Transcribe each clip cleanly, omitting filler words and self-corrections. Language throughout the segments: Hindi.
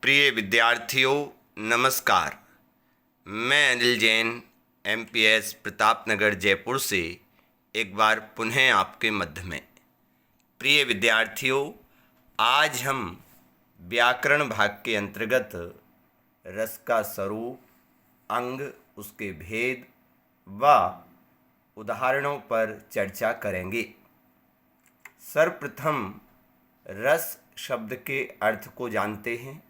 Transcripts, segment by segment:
प्रिय विद्यार्थियों, नमस्कार। मैं अनिल जैन MPS प्रतापनगर जयपुर से एक बार पुनः आपके मध्य में। प्रिय विद्यार्थियों, आज हम व्याकरण भाग के अंतर्गत रस का स्वरूप, अंग, उसके भेद व उदाहरणों पर चर्चा करेंगे। सर्वप्रथम रस शब्द के अर्थ को जानते हैं।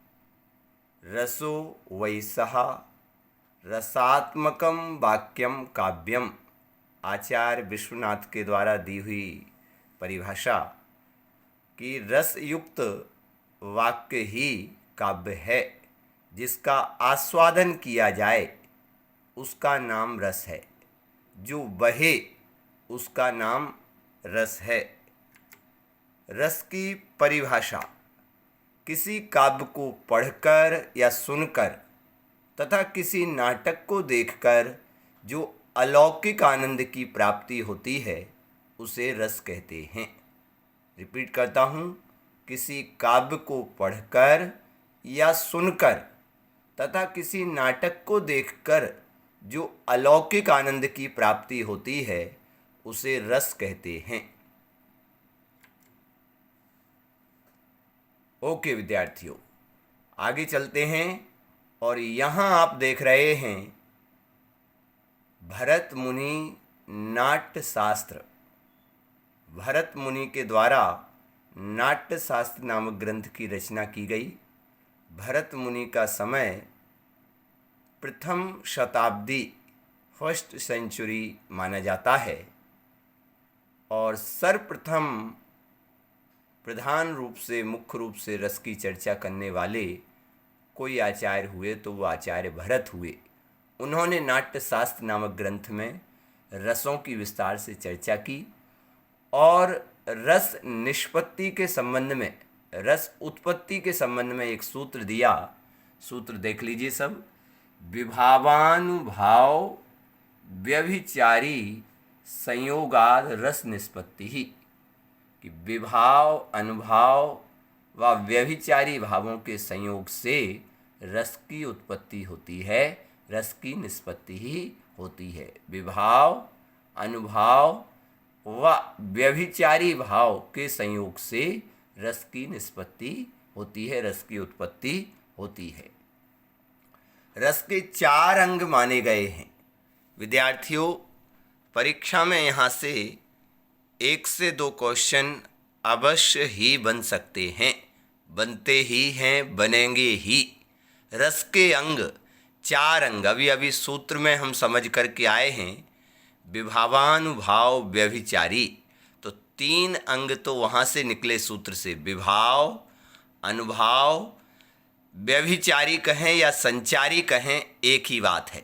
रसो वैसः रसात्मकम वाक्यम काव्यम, आचार्य विश्वनाथ के द्वारा दी हुई परिभाषा कि रस युक्त वाक्य ही काव्य है। जिसका आस्वादन किया जाए उसका नाम रस है, जो बहे उसका नाम रस है। रस की परिभाषा किसी काव्य को पढ़कर या सुनकर तथा किसी नाटक को देखकर जो अलौकिक आनंद की प्राप्ति होती है उसे रस कहते हैं। रिपीट करता हूँ, किसी काव्य को पढ़कर या सुनकर तथा किसी नाटक को देखकर जो अलौकिक आनंद की प्राप्ति होती है उसे रस कहते हैं। ओके विद्यार्थियों, आगे चलते हैं और यहाँ आप देख रहे हैं भरत मुनि नाट्य शास्त्र। भरत मुनि के द्वारा नाट्य शास्त्र नामक ग्रंथ की रचना की गई। भरत मुनि का समय प्रथम शताब्दी, फर्स्ट सेंचुरी माना जाता है और सर्वप्रथम प्रधान रूप से, मुख्य रूप से रस की चर्चा करने वाले कोई आचार्य हुए तो वो आचार्य भरत हुए। उन्होंने नाट्य शास्त्र नामक ग्रंथ में रसों की विस्तार से चर्चा की और रस निष्पत्ति के संबंध में, रस उत्पत्ति के संबंध में एक सूत्र दिया। सूत्र देख लीजिए सब। विभावानुभाव व्यभिचारी संयोगाद रस निष्पत्ति ही, कि विभाव, अनुभाव व व्यभिचारी भावों के संयोग से रस की उत्पत्ति होती है, रस की निष्पत्ति ही होती है। विभाव, अनुभाव व व्यभिचारी भाव के संयोग से रस की निष्पत्ति होती है, रस की उत्पत्ति होती है। रस के 4 अंग माने गए हैं। विद्यार्थियों, परीक्षा में यहाँ से 1 से 2 क्वेश्चन अवश्य ही बन सकते हैं, बनते ही हैं, बनेंगे ही। रस के अंग 4 अंग अभी सूत्र में हम समझ करके आए हैं। विभावानुभाव व्यभिचारी, तो 3 अंग तो वहाँ से निकले सूत्र से। विभाव, अनुभाव, व्यभिचारी कहें या संचारी कहें एक ही बात है।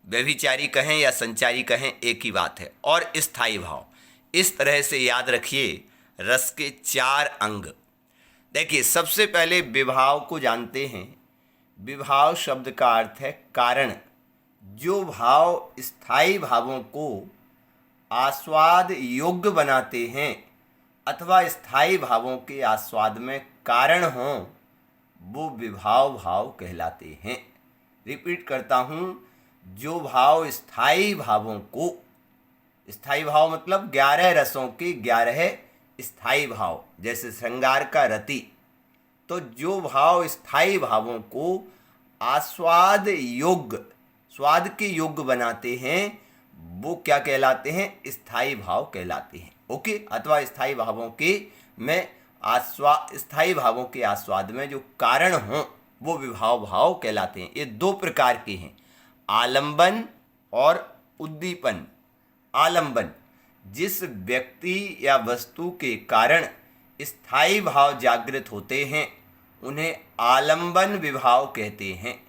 व्यभिचारी कहें या संचारी कहें एक ही बात है। और स्थायी भाव, इस तरह से याद रखिए रस के 4 अंग। देखिए, सबसे पहले विभाव को जानते हैं। विभाव शब्द का अर्थ है कारण। जो भाव स्थायी भावों को आस्वाद योग्य बनाते हैं अथवा स्थायी भावों के आस्वाद में कारण हों, वो विभाव भाव कहलाते हैं। रिपीट करता हूँ, जो भाव स्थायी भावों को, स्थायी भाव मतलब 11 रसों के 11 स्थायी भाव, जैसे श्रृंगार का रति, तो जो भाव स्थायी भावों को आस्वाद योग्य, स्वाद के योग्य बनाते हैं वो क्या कहलाते हैं? स्थायी भाव कहलाते हैं। ओके, अथवा स्थायी भावों के में स्थायी भावों के आस्वाद में जो कारण हों वो विभाव भाव कहलाते हैं। ये 2 प्रकार के हैं, आलंबन और उद्दीपन। आलंबन, जिस व्यक्ति या वस्तु के कारण स्थायी भाव जागृत होते हैं उन्हें आलंबन विभाव कहते हैं।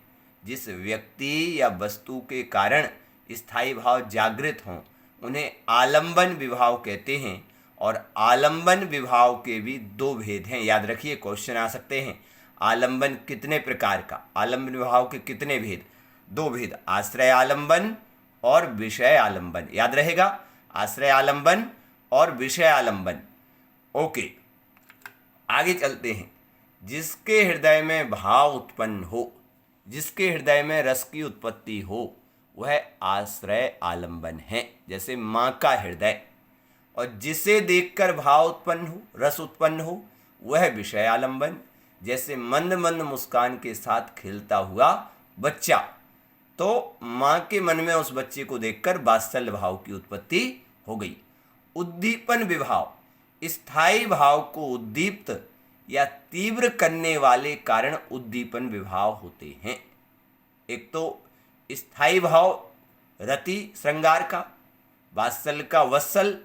जिस व्यक्ति या वस्तु के कारण स्थायी भाव जागृत हों उन्हें आलंबन विभाव कहते हैं। और आलंबन विभाव के भी 2 भेद हैं, याद रखिए, क्वेश्चन आ सकते हैं। आलंबन कितने प्रकार का? आलंबन विभाव के कितने भेद? 2 भेद, आश्रय आलंबन और विषय आलंबन। याद रहेगा, आश्रय आलंबन और विषय आलंबन। ओके, आगे चलते हैं। जिसके हृदय में भाव उत्पन्न हो, जिसके हृदय में रस की उत्पत्ति हो, वह आश्रय आलंबन है। जैसे माँ का हृदय, और जिसे देखकर भाव उत्पन्न हो, रस उत्पन्न हो, वह विषय आलंबन। जैसे मंद मंद मुस्कान के साथ खेलता हुआ बच्चा, तो माँ के मन में उस बच्चे को देखकर वात्सल्य भाव की उत्पत्ति हो गई। उद्दीपन विभाव, स्थायी भाव को उद्दीप्त या तीव्र करने वाले कारण उद्दीपन विभाव होते हैं। एक तो स्थायी भाव रति श्रृंगार का, वात्सल्य का वत्सल,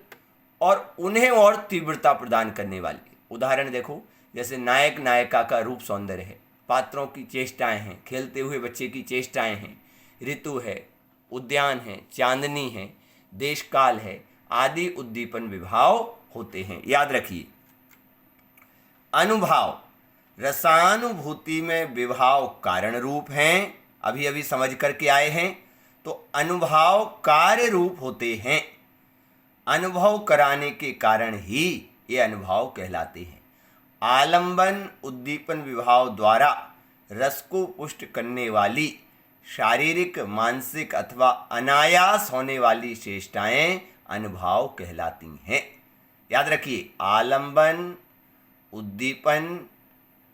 और उन्हें और तीव्रता प्रदान करने वाले। उदाहरण देखो, जैसे नायक नायिका का रूप सौंदर्य है, पात्रों की चेष्टाएं हैं, खेलते हुए बच्चे की चेष्टाएं हैं, ऋतु है, उद्यान है, चांदनी है, देश काल है, आदि उद्दीपन विभाव होते हैं। याद रखिए, अनुभाव, रसानुभूति में विभाव कारण रूप हैं, अभी अभी समझ करके आए हैं। तो अनुभाव कार्य रूप होते हैं, अनुभव कराने के कारण ही ये अनुभाव कहलाते हैं। आलंबन उद्दीपन विभाव द्वारा रस को पुष्ट करने वाली शारीरिक, मानसिक अथवा अनायास होने वाली चेष्टाएं अनुभाव कहलाती हैं। याद रखिए, आलंबन उद्दीपन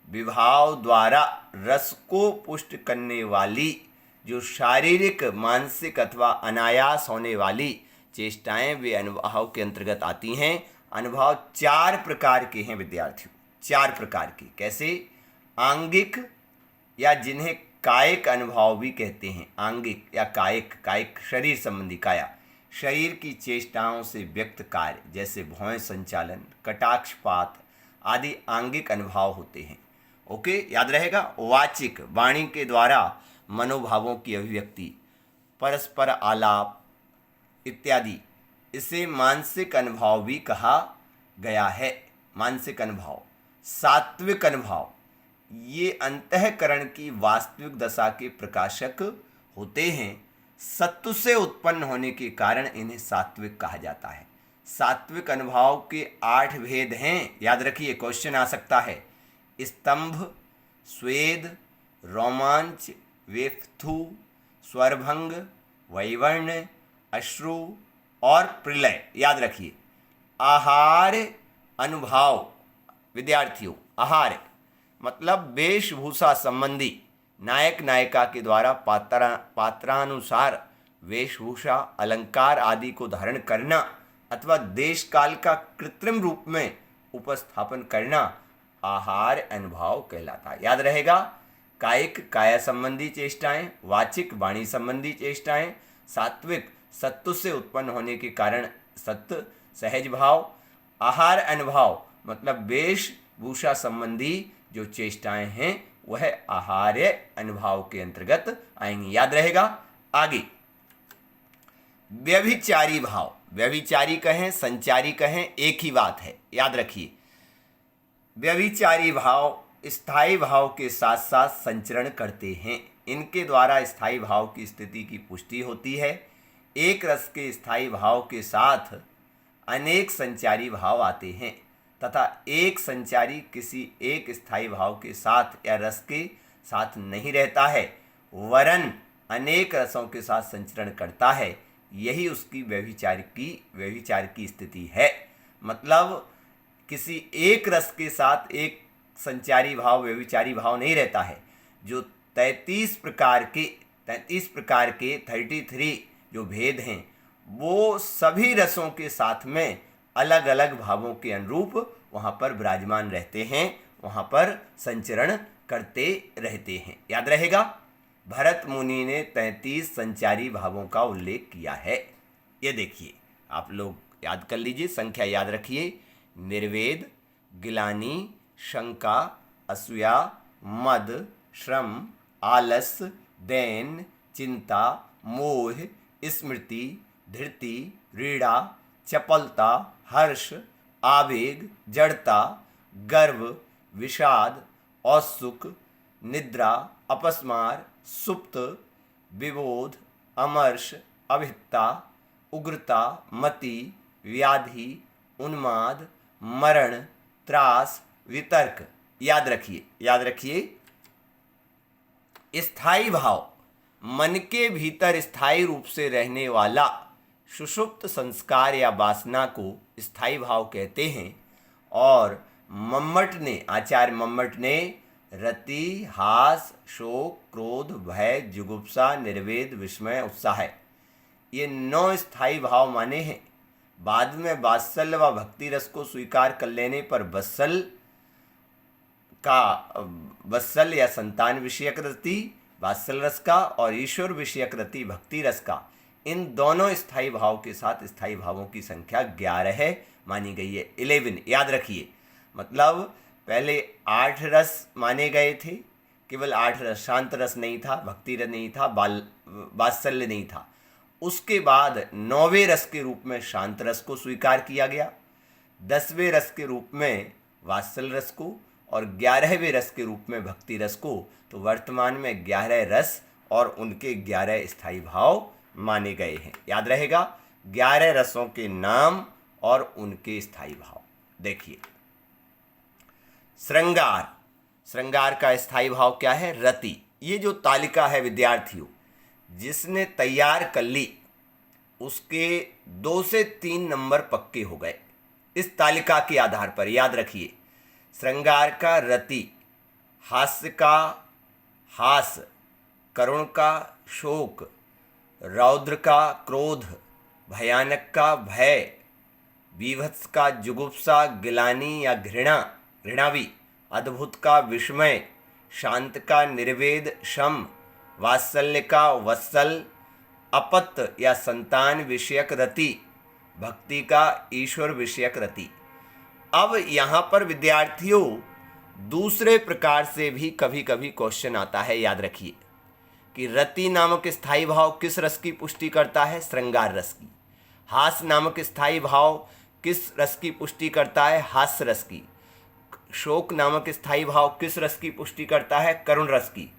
विभाव द्वारा रस को पुष्ट करने वाली जो शारीरिक, मानसिक अथवा अनायास होने वाली चेष्टाएं वे अनुभाव के अंतर्गत आती हैं। अनुभाव 4 प्रकार के हैं विद्यार्थियों, 4 प्रकार के। कैसे? आंगिक, या जिन्हें कायिक अनुभाव भी कहते हैं। आंगिक या कायिक, कायिक शरीर संबंधी, काया शरीर की चेष्टाओं से व्यक्त कार्य, जैसे भौहें संचालन, कटाक्षपात आदि आंगिक अनुभाव होते हैं। ओके, याद रहेगा। वाचिक, वाणी के द्वारा मनोभावों की अभिव्यक्ति, परस्पर आलाप इत्यादि, इसे मानसिक अनुभाव भी कहा गया है। मानसिक अनुभाव। सात्विक अनुभाव, ये अंतःकरण की वास्तविक दशा के प्रकाशक होते हैं। सत्व से उत्पन्न होने के कारण इन्हें सात्विक कहा जाता है। सात्विक अनुभाव के 8 भेद हैं, याद रखिए, क्वेश्चन आ सकता है। स्तंभ, स्वेद, रोमांच, वेफ्थु, स्वरभंग, वैवर्ण, अश्रु और प्रलय। याद रखिए। आहार अनुभाव विद्यार्थियों, आहार मतलब वेशभूषा संबंधी, नायक नायिका के द्वारा पात्रानुसार वेशभूषा, अलंकार आदि को धारण करना अथवा देश काल का कृत्रिम रूप में उपस्थापन करना आहार अनुभाव कहलाता है। याद रहेगा। कायिक, काया संबंधी चेष्टाएं, वाचिक, वाणी संबंधी चेष्टाएं, सात्विक, सत्व से उत्पन्न होने के कारण सत्व, सहज भाव। आहार अनुभाव मतलब वेशभूषा संबंधी जो चेष्टाएं हैं वह आहार्य अनुभाव के अंतर्गत आएंगी। याद रहेगा। आगे, व्यभिचारी भाव। व्यभिचारी कहें, संचारी कहें, एक ही बात है, याद रखिए। व्यभिचारी भाव स्थायी भाव के साथ साथ संचरण करते हैं। इनके द्वारा स्थायी भाव की स्थिति की पुष्टि होती है। एक रस के स्थायी भाव के साथ अनेक संचारी भाव आते हैं तथा एक संचारी किसी एक स्थायी भाव के साथ या रस के साथ नहीं रहता है, वरन अनेक रसों के साथ संचरण करता है। यही उसकी व्यभिचार की स्थिति है। मतलब किसी एक रस के साथ एक संचारी भाव, व्यभिचारी भाव नहीं रहता है। जो 33 प्रकार के 33 जो भेद हैं, वो सभी रसों के साथ में अलग अलग भावों के अनुरूप वहाँ पर विराजमान रहते हैं, वहाँ पर संचरण करते रहते हैं। याद रहेगा। भरत मुनि ने 33 संचारी भावों का उल्लेख किया है। ये देखिए, आप लोग याद कर लीजिए, संख्या याद रखिए। निर्वेद, गिलानी, शंका, असूया, मद, श्रम, आलस, दैन, चिंता, मोह, स्मृति, धृति, रीड़ा, चपलता, हर्ष, आवेग, जड़ता, गर्व, विषाद, औत्सुक, निद्रा, अपस्मार, सुप्त, विबोध, अमर्ष, अभित्ता, उग्रता, मति, व्याधि, उन्माद, मरण, त्रास, वितर्क, याद रखिए, स्थायी भाव मन के भीतर स्थायी रूप से रहने वाला सुषुप्त संस्कार या वासना को स्थायी भाव कहते हैं। और आचार्य मम्मट ने रति, हास, शोक, क्रोध, भय, जुगुप्सा, निर्वेद, विस्मय, उत्साह, ये 9 स्थायी भाव माने हैं। बाद में वात्सल्य व भक्ति रस को स्वीकार कर लेने पर वत्सल या संतान विषयक रति वात्सल्य रस का और ईश्वर विषयक रति भक्ति रस का, इन दोनों स्थायी भाव के साथ स्थायी भावों की संख्या 11 मानी गई है। 11 याद रखिए, मतलब पहले 8 रस माने गए थे, केवल 8 रस, शांत रस नहीं था, भक्ति रस नहीं था, वात्सल्य नहीं था। उसके बाद 9वें रस के रूप में शांत रस को स्वीकार किया गया, 10वें रस के रूप में वात्सल्य रस को और 11वें रस के रूप में भक्ति रस को। तो वर्तमान में 11 रस और उनके 11 स्थायी भाव माने गए हैं। याद रहेगा, 11 रसों के नाम और उनके स्थायी भाव। देखिए, श्रृंगार का स्थायी भाव क्या है? रति। ये जो तालिका है विद्यार्थियों, जिसने तैयार कर ली उसके 2 से 3 नंबर पक्के हो गए इस तालिका के आधार पर। याद रखिए, श्रृंगार का रति, हास्य का हास, करुण का शोक, रौद्र का क्रोध, भयानक का भय, बीभत्स का जुगुप्सा, गिलानी या घृणावी, अद्भुत का विस्मय, शांत का निर्वेद शम, वात्सल्य का वत्सल, अपत्त या संतान विषयक रति, भक्ति का ईश्वर विषयक रति। अब यहाँ पर विद्यार्थियों दूसरे प्रकार से भी कभी कभी क्वेश्चन आता है। याद रखिए कि रति नामक स्थायी भाव किस रस की पुष्टि करता है? श्रृंगार रस की। हास नामक स्थायी भाव किस रस की पुष्टि करता है? हास्य रस की। शोक नामक स्थायी भाव किस रस की पुष्टि करता है? करुण रस की।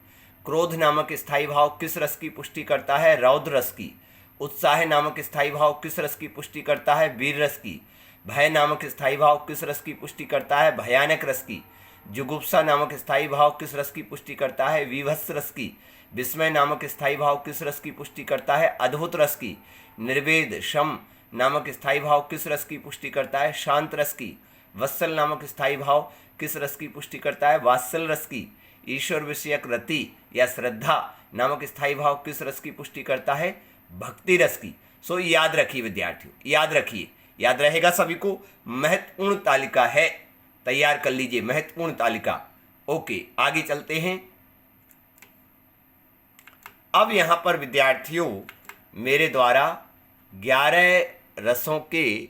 क्रोध नामक स्थायी भाव किस रस की पुष्टि करता है? रौद्र रस की। उत्साह नामक स्थायी भाव किस रस की पुष्टि करता है? वीर रस की। भय नामक स्थायी भाव किस रस की पुष्टि करता है? भयानक रस की। जुगुप्सा नामक स्थायी भाव किस रस की पुष्टि करता है? वीभत्स रस की। विस्मय नामक स्थायी भाव किस रस की पुष्टि करता है? अद्भुत रस की। निर्वेद शम नामक स्थायी भाव किस रस की पुष्टि करता है? शांत रस की। वत्सल नामक स्थायी भाव किस रस की पुष्टि करता है? वात्सल रस की। ईश्वर विषयक रति या श्रद्धा नामक स्थायी भाव किस रस की पुष्टि करता है? भक्ति रस की। सो याद रखिए विद्यार्थियों, याद रखिए, याद रहेगा सभी को। महत्वपूर्ण तालिका है, तैयार कर लीजिए महत्वपूर्ण तालिका। ओके, आगे चलते हैं। अब यहाँ पर विद्यार्थियों मेरे द्वारा 11 रसों के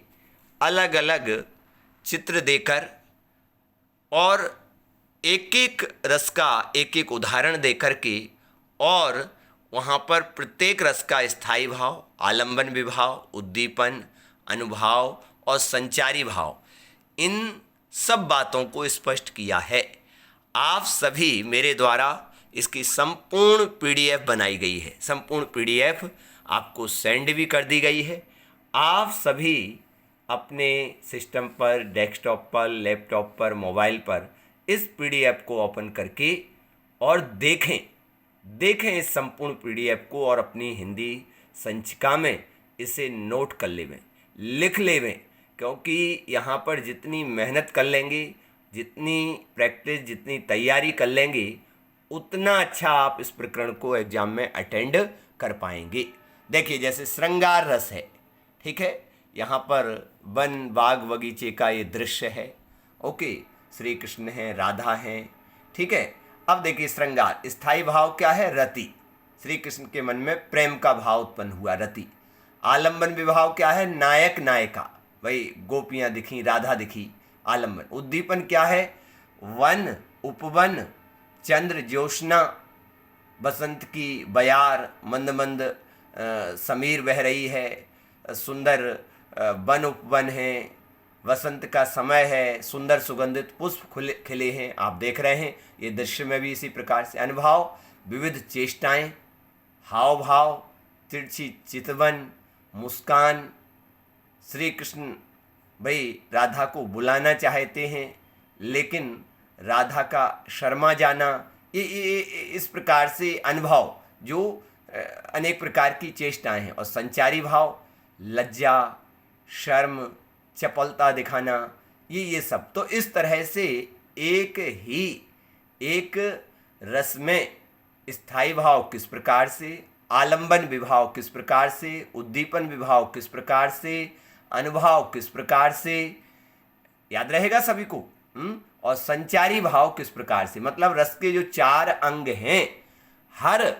अलग अलग चित्र देकर और एक एक रस का एक एक उदाहरण देकर के और वहाँ पर प्रत्येक रस का स्थायी भाव, आलंबन विभाव, उद्दीपन, अनुभाव और संचारी भाव, इन सब बातों को स्पष्ट किया है। आप सभी मेरे द्वारा इसकी संपूर्ण पीडीएफ बनाई गई है। संपूर्ण पीडीएफ आपको सेंड भी कर दी गई है। आप सभी अपने सिस्टम पर, डेस्कटॉप पर, लैपटॉप पर, मोबाइल पर इस पीडीएफ को ओपन करके और देखें इस संपूर्ण पीडीएफ को और अपनी हिंदी संचिका में इसे नोट कर लेवें, लिख लेवें, क्योंकि यहाँ पर जितनी मेहनत कर लेंगे, जितनी प्रैक्टिस, जितनी तैयारी कर लेंगे, उतना अच्छा आप इस प्रकरण को एग्जाम में अटेंड कर पाएंगे। देखिए, जैसे श्रृंगार रस है, ठीक है, यहाँ पर वन बाग बगीचे का ये दृश्य है। ओके, श्री कृष्ण हैं, राधा हैं, ठीक है। अब देखिए श्रृंगार, स्थायी भाव क्या है? रति। श्री कृष्ण के मन में प्रेम का भाव उत्पन्न हुआ, रति। आलंबन विभाव क्या है? नायक नायिका, वही गोपियाँ दिखी, राधा दिखी, आलंबन। उद्दीपन क्या है? वन, उपवन, चंद्र, ज्योत्सना, बसंत की बयार, मंद मंद समीर बह रही है, सुंदर वन उपवन है, वसंत का समय है, सुंदर सुगंधित पुष्प खिले हैं, आप देख रहे हैं। ये दृश्य में भी इसी प्रकार से अनुभव, विविध चेष्टाएं, हाव भाव, तिरछी चितवन, मुस्कान। श्री कृष्ण भाई राधा को बुलाना चाहते हैं, लेकिन राधा का शर्मा जाना, ये इस प्रकार से अनुभव जो अनेक प्रकार की चेष्टाएं हैं। और संचारी भाव लज्जा, शर्म, चपलता दिखाना, ये सब। तो इस तरह से एक रस में स्थायी भाव किस प्रकार से, आलंबन विभाव किस प्रकार से, उद्दीपन विभाव किस प्रकार से, अनुभाव किस प्रकार से, याद रहेगा सभी को। और संचारी भाव किस प्रकार से, मतलब रस के जो 4 अंग हैं हर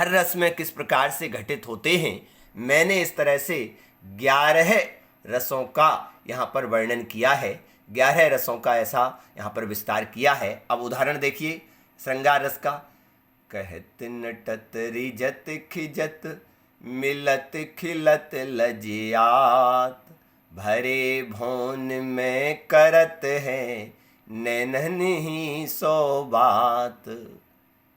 रस में किस प्रकार से घटित होते हैं। मैंने इस तरह से 11 रसों का यहाँ पर वर्णन किया है, 11 रसों का ऐसा यहाँ पर विस्तार किया है। अब उदाहरण देखिए श्रृंगार रस का। कहत नटत रिजत खिजत, मिलत खिलत लजियात, भरे भौन में करत है, नैनन ही सो बात।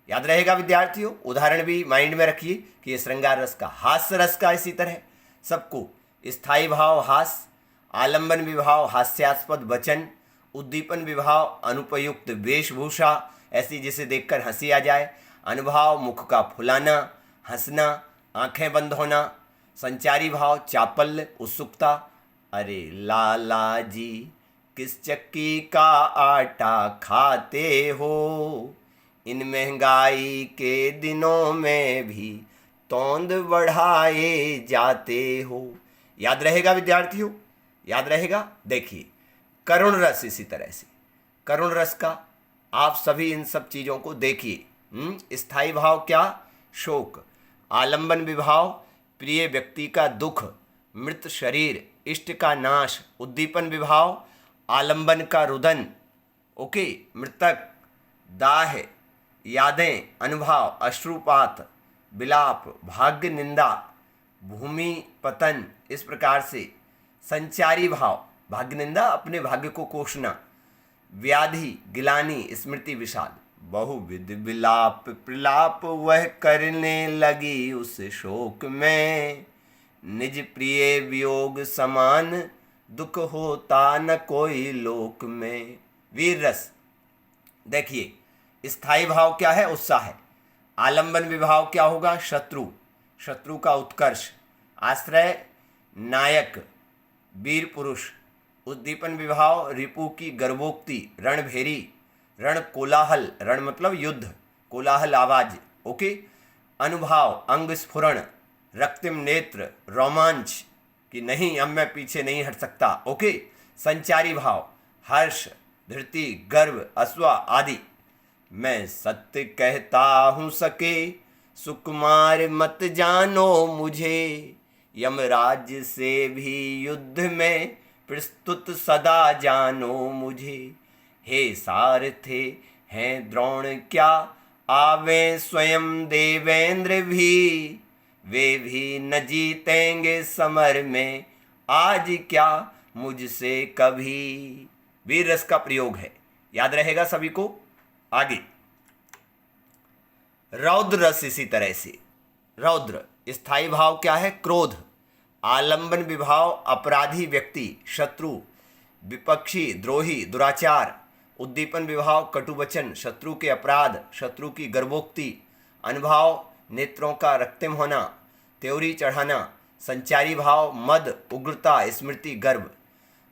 याद रहेगा विद्यार्थियों। उदाहरण भी माइंड में रखिए कि ये श्रृंगार रस का। हास्य रस का इसी तरह सबको स्थायी भाव हास्य, आलंबन विभाव हास्यास्पद वचन, उद्दीपन विभाव अनुपयुक्त वेशभूषा, ऐसी जिसे देखकर हंसी आ जाए, अनुभाव मुख का फुलाना, हंसना, आंखें बंद होना, संचारी भाव चापल्य, उत्सुकता, अरे लाला जी किस चक्की का आटा खाते हो, इन महंगाई के दिनों में भी तोंद बढ़ाए जाते हो। याद रहेगा विद्यार्थियों, याद रहेगा। देखिए करुण रस इसी तरह से, करुण रस का आप सभी इन सब चीज़ों को देखिए। स्थायी भाव क्या, शोक, आलंबन विभाव प्रिय व्यक्ति का दुख, मृत शरीर, इष्ट का नाश, उद्दीपन विभाव आलंबन का रुदन, ओके, मृतक, दाह, यादें, अनुभाव, अश्रुपात, विलाप, भाग्य निंदा, भूमि पतन, इस प्रकार से। संचारी भाव भाग्य निंदा, अपने भाग्य को कोसना, व्याधि, गिलानी, स्मृति विषाद, बहुविध विलाप प्रलाप वह करने लगी उस शोक में, निज प्रिय वियोग समान दुख होता न कोई लोक में। वीर रस देखिए, स्थायी भाव क्या है, उत्साह है। आलंबन विभाव क्या होगा, शत्रु, शत्रु का उत्कर्ष, आश्रय, नायक, वीर पुरुष। उद्दीपन विभाव रिपु की गर्भोक्ति, रणभेरी, रण कोलाहल, रण मतलब युद्ध, कोलाहल आवाज, ओके। अनुभाव अंग स्फुरण, रक्तिम नेत्र, रोमांच कि नहीं अब मैं पीछे नहीं हट सकता, ओके। संचारी भाव हर्ष, धृति, गर्व, अश्व आदि। मैं सत्य कहता हूँ सके, सुकुमार मत जानो मुझे, यमराज से भी युद्ध में प्रस्तुत सदा जानो मुझे। हे सारथे हैं द्रोण क्या, आवे स्वयं देवेंद्र भी, वे भी न जीतेंगे समर में, आज क्या मुझसे कभी। वीर रस का प्रयोग है, याद रहेगा सभी को। आगे रौद्र रस इसी तरह से। रौद्र स्थायी भाव क्या है, क्रोध, आलंबन विभाव अपराधी व्यक्ति, शत्रु, विपक्षी, द्रोही, दुराचार। उद्दीपन विभाव कटुवचन, शत्रु के अपराध, शत्रु की गर्भोक्ति। अनुभाव नेत्रों का रक्तिम होना, त्योरी चढ़ाना। संचारी भाव मद, उग्रता, स्मृति, गर्व।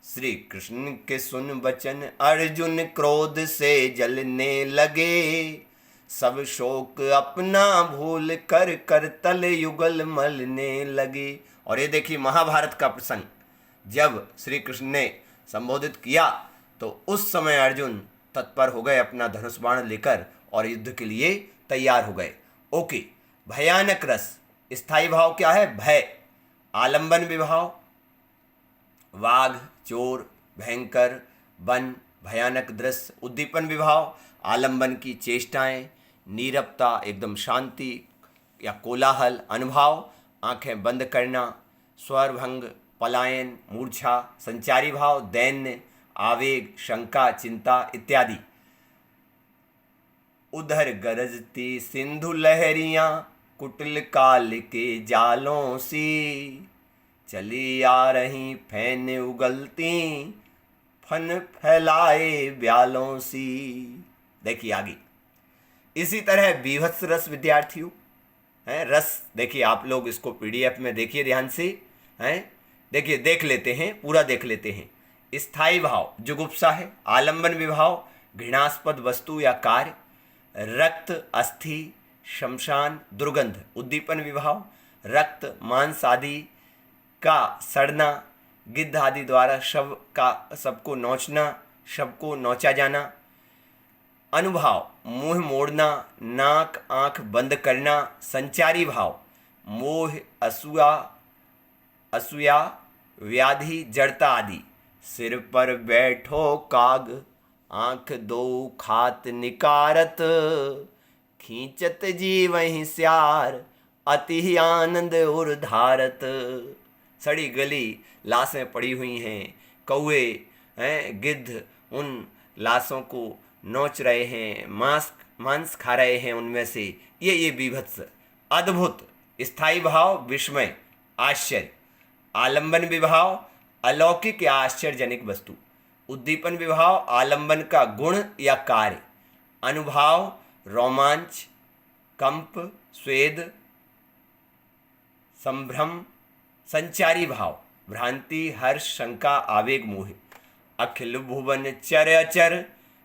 श्री कृष्ण के सुन वचन अर्जुन क्रोध से जलने लगे, सब शोक अपना भूल कर कर तल युगल मलने लगे। और ये देखिए महाभारत का प्रसंग, जब श्री कृष्ण ने संबोधित किया तो उस समय अर्जुन तत्पर हो गए अपना धनुष बाण लेकर और युद्ध के लिए तैयार हो गए, ओके। भयानक रस स्थायी भाव क्या है, भय, आलंबन विभाव वाघ, चोर, भयंकर, वन, भयानक दृश्य। उद्दीपन विभाव आलंबन की चेष्टाएं, नीरवता, एकदम शांति या कोलाहल। अनुभाव आंखें बंद करना, स्वरभंग, पलायन, मूर्छा। संचारी भाव दैन्य, आवेग, शंका, चिंता इत्यादि। उधर गरजती सिंधु लहरियां कुटिल काल के जालों सी, चली आ रही फैन उगलती फन फैलाए ब्यालों सी। देखिए आगे इसी तरह बीभत्स रस विद्यार्थियों हैं, रस देखिए आप लोग इसको पीडीएफ में देखिए ध्यान से हैं, देखिए देख लेते हैं, पूरा देख लेते हैं। स्थायी भाव जुगुप्सा है, आलंबन विभाव घृणास्पद वस्तु या कार्य, रक्त अस्थि शमशान दुर्गंध उद्दीपन विभाव, रक्त मांस आदि का सड़ना, गिद्ध आदि द्वारा शव का सबको नोचना, शव को नोचा जाना, अनुभाव मुंह मोड़ना, नाक आंख बंद करना, संचारी भाव मोह असूया असूया व्याधि जड़ता आदि, सिर पर बैठो काग आंख दो खात निकारत, खींचत जी वहीं स्यार अति ही आनंद उर धारत। सड़ी गली लाशें पड़ी हुई हैं, कौए हैं, गिद्ध उन लाशों को नोच रहे हैं, मांस खा रहे हैं उनमें से। ये बीभत्स अद्भुत। स्थायी भाव विस्मय आश्चर्य, आलंबन विभाव अलौकिक या आश्चर्यजनक वस्तु, उद्दीपन विभाव आलंबन का गुण या कार्य, अनुभाव रोमांच कंप स्वेद संभ्रम, संचारी भाव भ्रांति हर्ष शंका आवेग मोह, अखिल भुवन चर अचर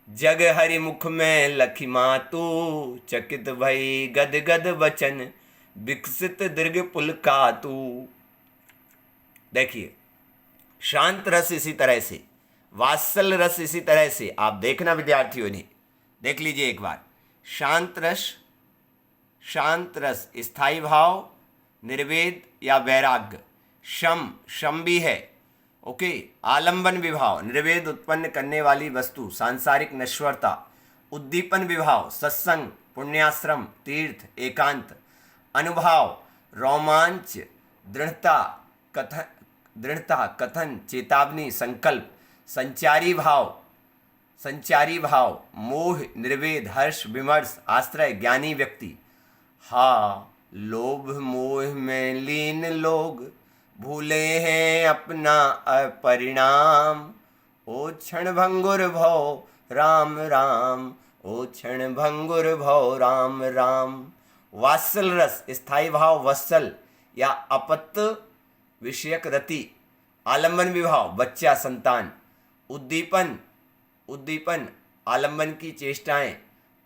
जग हरि मुख में लखी मातु, चकित भई गद गद वचन विकसित दीर्घ पुलकातु। देखिए शांत रस इसी तरह से, वात्सल रस इसी तरह से, आप देखना विद्यार्थियों ने देख लीजिए एक बार। शांत रस स्थायी भाव निर्वेद या वैराग्य, शम भी है ओके। आलंबन विभाव निर्वेद उत्पन्न करने वाली वस्तु सांसारिक नश्वरता, उद्दीपन विभाव सत्संग पुण्याश्रम तीर्थ एकांत, अनुभाव रोमांच दृढ़ता कथन चेतावनी संकल्प, संचारी भाव मोह निर्वेद हर्ष विमर्श आश्रय ज्ञानी व्यक्ति। हा लोभ मोह में लीन लोग भूले हैं अपना अपरिणाम, ओ क्षण भंगुर भव राम राम, ओ क्षण भंगुर भव राम राम। वात्सल रस स्थायी भाव वत्सल या अपत्य विषयक रति, आलंबन विभाव बच्चा संतान, उद्दीपन आलंबन की चेष्टाएं,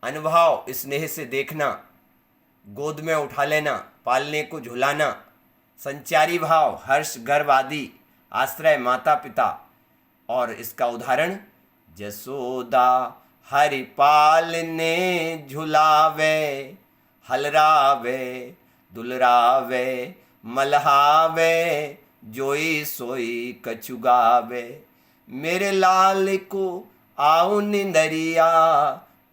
अनुभाव स्नेह से देखना गोद में उठा लेना पालने को झुलाना, संचारी भाव हर्ष गर्व आदि आश्रय माता पिता। और इसका उदाहरण जसोदा हरिपाल ने झुलावे हलरावे दुलरावे मलहावे जोई सोई कछुगावे, मेरे लाल को आओ निंदरिया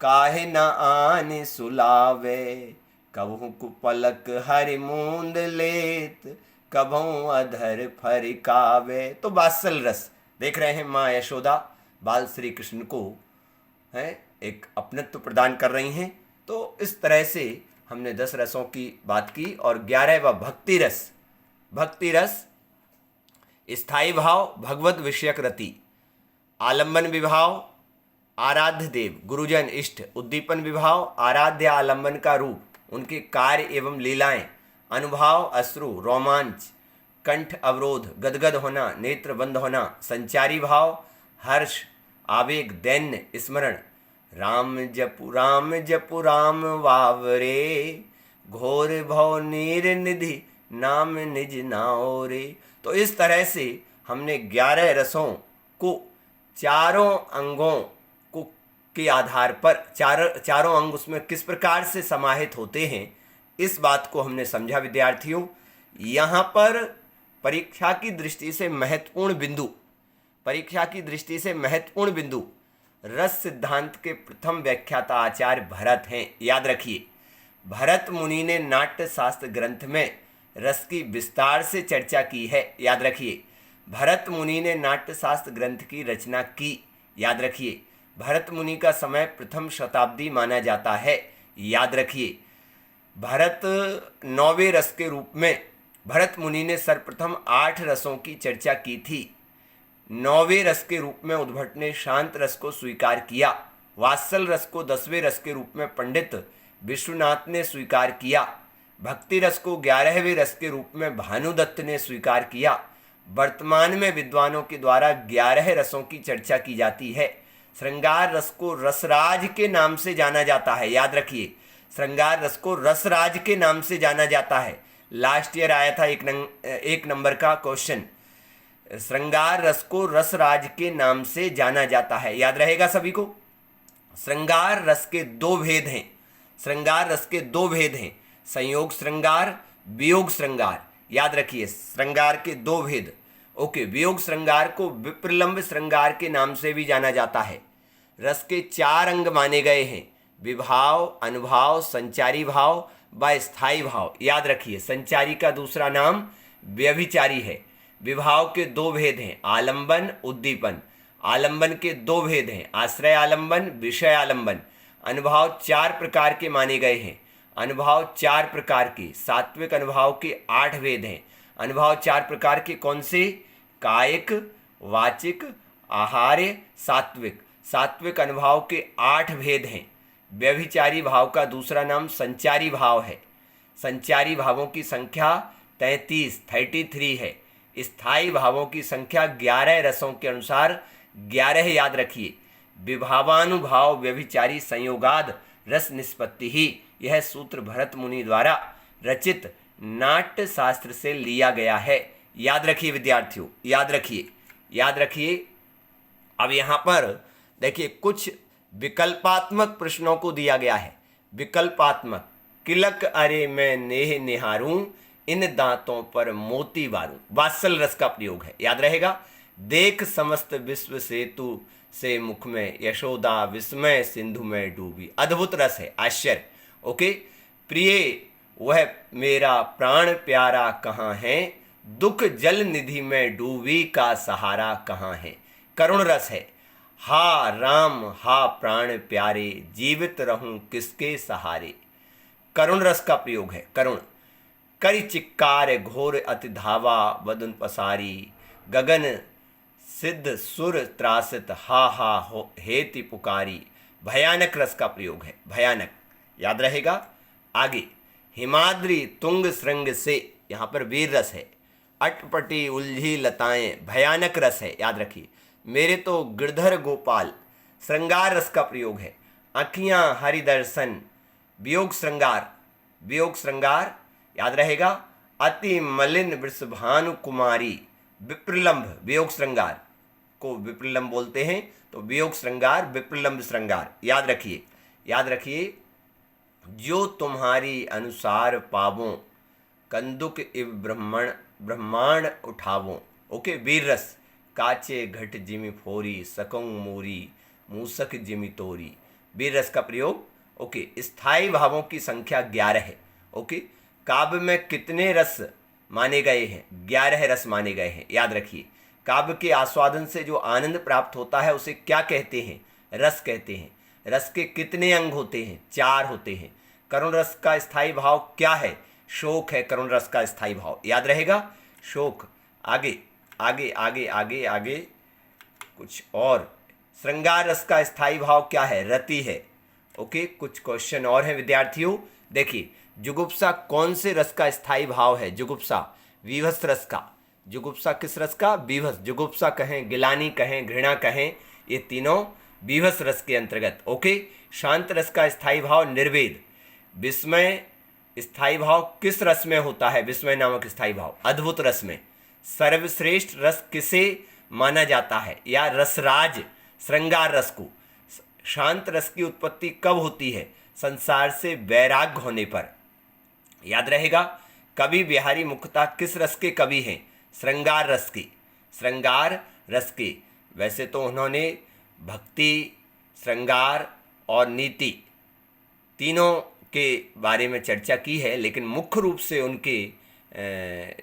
काहे न आन सुलावे, कबहू कुपलक हरि मूंद लेत कबहू अधर फरिकावे। तो वात्सल रस देख रहे हैं, माँ यशोदा बाल श्री कृष्ण को है एक अपनत्व प्रदान कर रही हैं। तो इस तरह से हमने 10 रसों की बात की। और 11वां भक्ति रस स्थायी भाव भगवत विषयक रति, आलंबन विभाव आराध्य देव गुरुजन इष्ट, उद्दीपन विभाव आराध्य आलंबन का रूप उनके कार्य एवं लीलाएं, अनुभाव अश्रु रोमांच कंठ अवरोध गदगद होना नेत्र बंद होना, संचारी भाव हर्ष आवेग दैन्य स्मरण, राम जपु राम वावरे, घोर भव नीर निधि नाम निज नाओ रे। तो इस तरह से हमने 11 रसों को चारों अंगों को के आधार पर चारों अंग उसमें किस प्रकार से समाहित होते हैं, इस बात को हमने समझा विद्यार्थियों। यहाँ पर परीक्षा की दृष्टि से महत्वपूर्ण बिंदु रस सिद्धांत के प्रथम व्याख्याता आचार्य भरत हैं। याद रखिए, भरत मुनि ने नाट्य शास्त्र ग्रंथ में रस की विस्तार से चर्चा की है। याद रखिए, भरत मुनि ने नाट्य शास्त्र ग्रंथ की रचना की। याद रखिए, भरत मुनि का समय प्रथम शताब्दी माना जाता है। याद रखिए, भरत 9वें रस के रूप में भरत मुनि ने सर्वप्रथम 8 रसों की चर्चा की थी। 9वें रस के रूप में उद्भट ने शांत रस को स्वीकार किया। वात्सल रस को 10वें रस के रूप में पंडित विश्वनाथ ने स्वीकार किया। भक्ति रस को 11वें रस के रूप में भानुदत्त ने स्वीकार किया। वर्तमान में विद्वानों के द्वारा 11 रसों की चर्चा की जाती है। श्रृंगार रस को रसराज के नाम से जाना जाता है। याद रखिए, श्रृंगार रस को रसराज के नाम से जाना जाता है। लास्ट ईयर आया था एक नंबर का क्वेश्चन, श्रृंगार रस को रसराज के नाम से जाना जाता है। याद रहेगा सभी को। श्रृंगार रस के दो भेद हैं। श्रृंगार रस के दो भेद हैं, संयोग श्रृंगार, वियोग श्रृंगार। याद रखिए, श्रृंगार के दो भेद। ओके, वियोग श्रृंगार को विप्रलंब श्रृंगार के नाम से भी जाना जाता है। रस के 4 अंग माने गए हैं, विभाव, अनुभाव, संचारी भाव व स्थायी भाव। याद रखिए, संचारी का दूसरा नाम व्यभिचारी है। विभाव के 2 भेद हैं, आलंबन, उद्दीपन। आलंबन के 2 भेद हैं, आश्रय आलंबन, विषय आलंबन। अनुभाव 4 प्रकार के माने गए हैं। अनुभाव 4 प्रकार के, सात्विक अनुभाव के 8 भेद हैं। अनुभाव 4 प्रकार के कौन से? कायिक, वाचिक, आहार्य, सात्विक। सात्विक अनुभाव के 8 भेद हैं। व्यभिचारी भाव का दूसरा नाम संचारी भाव है। संचारी भावों की संख्या 33 है। स्थायी भावों की संख्या 11 रसों के अनुसार 11। याद रखिए, विभावानुभाव व्यभिचारी संयोगाद रस निष्पत्ति ही, यह सूत्र भरत मुनि द्वारा रचित नाट्य शास्त्र से लिया गया है। याद रखिए विद्यार्थियों, याद रखिए। अब यहाँ पर देखिए, कुछ विकल्पात्मक प्रश्नों को दिया गया है। विकल्पात्मक, किलक अरे मैं नेह निहारूं, इन दांतों पर मोती बारूं। वात्सल रस का प्रयोग है। याद रहेगा, देख समस्त विश्व सेतु से मुख में, यशोदा विस्मय सिंधु में डूबी। अद्भुत रस है, आश्चर्य। ओके, प्रिय वह मेरा प्राण प्यारा कहाँ है, दुख जल निधि में डूबी का सहारा कहाँ है। करुण रस है। हा राम हा प्राण प्यारे, जीवित रहूं किसके सहारे। करुण रस का प्रयोग है। करुण, करि चिक्कार घोर अति धावा, वदन पसारी, गगन सिद्ध सुर त्रासित, हा हा हो हेति पुकारी। भयानक रस का प्रयोग है। भयानक, याद रहेगा। आगे, हिमाद्री तुंग श्रृंग से, यहाँ पर वीर रस है। अटपटी उलझी लताएं, भयानक रस है। याद रखिए, मेरे तो गिरधर गोपाल, श्रृंगार रस का प्रयोग है। अखियां हरिदर्शन, वियोग श्रृंगार, वियोग श्रृंगार। याद रहेगा, अति मलिन वृषभानु कुमारी, विप्रलंब, वियोग श्रृंगार को विप्रलंब बोलते हैं, तो वियोग श्रृंगार, विप्रलंब श्रृंगार। याद रखिए, याद रखिए। जो तुम्हारी अनुसार पावों, कंदुक इव ब्रह्मांड उठावों। ओके, वीर रस, काचे घट जिमि फोरी, सकंग मोरी, मूसक जिमि तोरी। वीर रस का प्रयोग। ओके, स्थायी भावों की संख्या 11 है। ओके, काव्य में कितने रस माने गए हैं? 11 रस माने गए हैं। याद रखिए, काव्य के आस्वादन से जो आनंद प्राप्त होता है उसे क्या कहते हैं? रस कहते हैं। रस के कितने अंग होते हैं? 4 होते हैं। करुण रस का स्थायी भाव क्या है? शोक है करुण रस का स्थायी भाव। याद रहेगा, शोक। आगे आगे आगे आगे आगे कुछ और, श्रृंगार रस का स्थायी भाव क्या है? रति है। ओके, कुछ क्वेश्चन और हैं विद्यार्थियों। देखिए, जुगुप्सा कौन से रस का स्थायी भाव है? जुगुप्सा विभत्स रस का। जुगुप्सा किस रस का? विभत्स। जुगुप्सा कहें, गिलानी कहें, घृणा कहें, ये तीनों विभत्स रस के अंतर्गत। ओके, शांत रस का स्थायी भाव निर्वेद। विस्मय स्थायी भाव किस रस में होता है? विस्मय नामक स्थायी भाव अद्भुत रस में। सर्वश्रेष्ठ रस किसे माना जाता है? या रसराज श्रृंगार रस को। शांत रस की उत्पत्ति कब होती है? संसार से वैराग्य होने पर। याद रहेगा, कवि बिहारी मुख्यतः किस रस के कवि हैं? श्रृंगार रस के। श्रृंगार रस के। वैसे तो उन्होंने भक्ति, श्रृंगार और नीति तीनों के बारे में चर्चा की है, लेकिन मुख्य रूप से उनके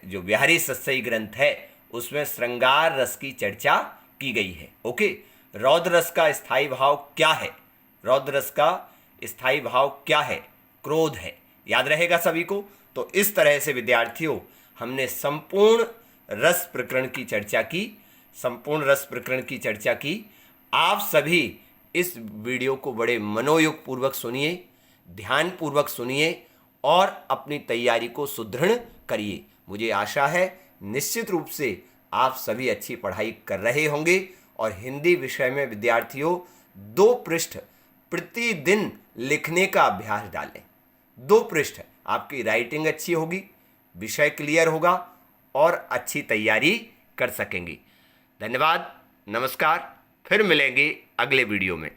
जो बिहारी सत्सई ग्रंथ है उसमें श्रृंगार रस की चर्चा की गई है। ओके, रौद्र रस का स्थायी भाव क्या है? रौद्र रस का स्थायी भाव क्या है? क्रोध है। याद रहेगा सभी को। तो इस तरह से विद्यार्थियों, हमने संपूर्ण रस प्रकरण की चर्चा की। संपूर्ण रस प्रकरण की चर्चा की। आप सभी इस वीडियो को बड़े मनोयोग पूर्वक सुनिए, ध्यान पूर्वक सुनिए और अपनी तैयारी को सुदृढ़ करिए। मुझे आशा है निश्चित रूप से आप सभी अच्छी पढ़ाई कर रहे होंगे और हिंदी विषय में विद्यार्थियों 2 पृष्ठ प्रतिदिन लिखने का अभ्यास डालें। 2 पृष्ठ, आपकी राइटिंग अच्छी होगी, विषय क्लियर होगा और अच्छी तैयारी कर सकेंगे। धन्यवाद, नमस्कार, फिर मिलेंगे अगले वीडियो में।